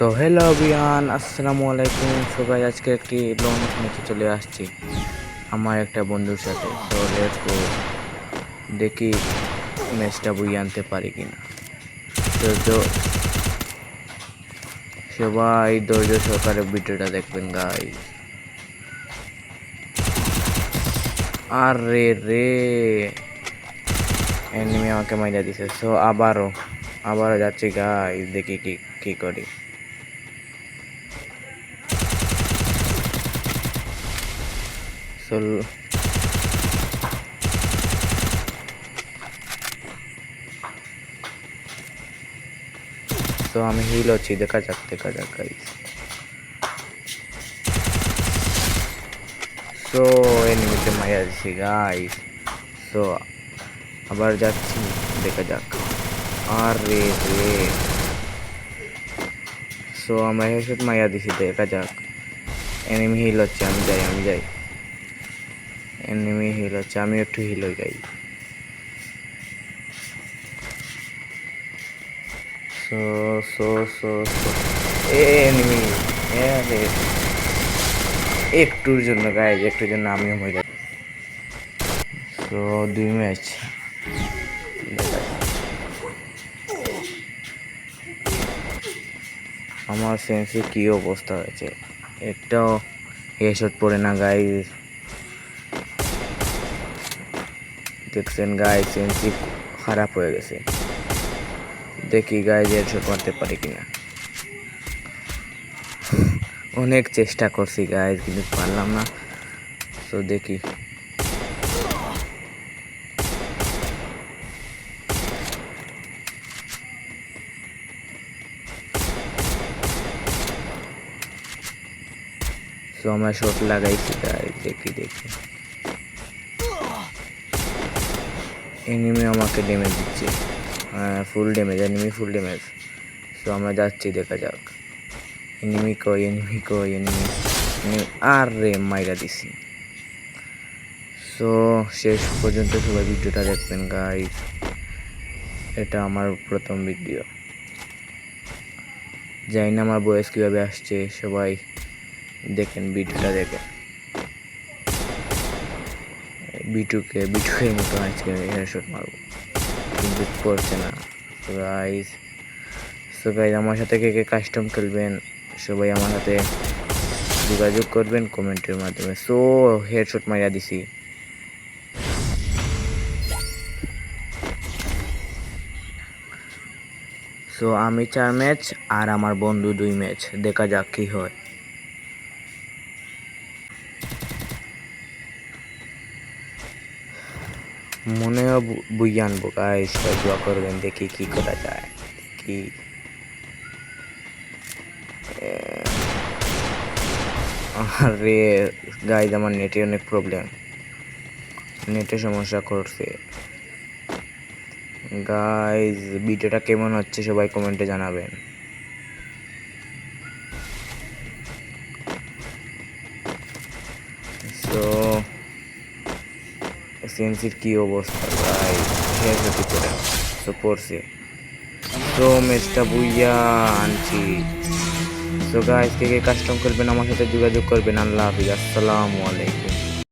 So hello everyone, আসসালামু আলাইকুম। সবাই আজকে একটি লং ম্যাচে চলে আসছি আমার একটা বন্ধুর সাথে। সো লেটস গো, দেখি ম্যাচটা বই আনতে পারি কিনা। তো সবাই ধৈর্য সহকারে ভিডিওটা দেখবেন গাইস। আরে রে, এনিমি আমাকে মাইরা দিছে। সো আবারও যাচ্ছি গাইস, দেখি কি কি করি। সো তো আমি হিল হচ্ছি, দেখা যাক গাইস। সো এনিমিতে মাইরা দিছি গাইস। সো আবার যাচ্ছি, দেখা যাক। আরে রে, সো আমরা হেডশট মাইরা দিছি, দেখা যাক। এনিমি হিল হচ্ছে, আমি যাই। এনিমি হিল হচ্ছে, আমি একটু হিল হয়ে যাই। So so so so enemy, আরে একটুর জন্য গাইজ, একটুর জন্য আমিও হয়ে যাই। সো 2 ম্যাচ, আমার সেন্সে কি অবস্থা হয়েছে, একটাও হেডশট পড়ে না গাইজ। দেখছেন গাইজ, সেন্সি খারাপ হয়ে গেছে। দেখি গাইজ হেডশট মারতে পারি কিনা। অনেক চেষ্টা করছি গাইজ, কিন্তু পারলাম না। তো দেখি। তো আমরা শট লাগাইছি গাইজ, দেখি। এনিমি আমাকে ড্যামেজ দিচ্ছে, full damage, enemy full damage. তো আমরা যাচ্ছি, দেখা যাক। এনিমি কই, এনিমি। আর রে, মাইরা দিছি। সো শেষ পর্যন্ত সবাই ভিডিওটা দেখবেন গাইজ, এটা আমার প্রথম ভিডিও। জানি না আমার বয়স কীভাবে আসছে, সবাই দেখেন, ভিডিওটা দেখেন। বিটুকের মতো আজকে হেডশট মারবো, কিন্তু করছে না গাইজ। সো গাইজ, আমার সাথে কে কে কাস্টম খেলবেন সবাই আমার সাথে যোগাযোগ করবেন কমেন্টের মাধ্যমে। সো হেডশট মাইরা দিছি। সো আমি 4 ম্যাচ আর আমার বন্ধু 2 ম্যাচ, দেখা যাক কি হয়। মনেও বুঝে আনবো গাইস, সবাই দোয়া করবেন, দেখি কি করা যায়। কি আরে গাইস, আমার নেটে অনেক প্রবলেম, নেটে সমস্যা করছে গাইস। ভিডিওটা কেমন হচ্ছে সবাই কমেন্টে জানাবেন। সো সেন্সির কি অবস্থা গাইস, শেষ হতে পড়ে। সো পড়ছে, তো ম্যাচটা বুইয়া আনছি। সো গাইস, কে কে কাস্টম করবেন আমার সাথে যোগাযোগ করবেন। আল্লাহ হাফিজ, আসসালামু আলাইকুম।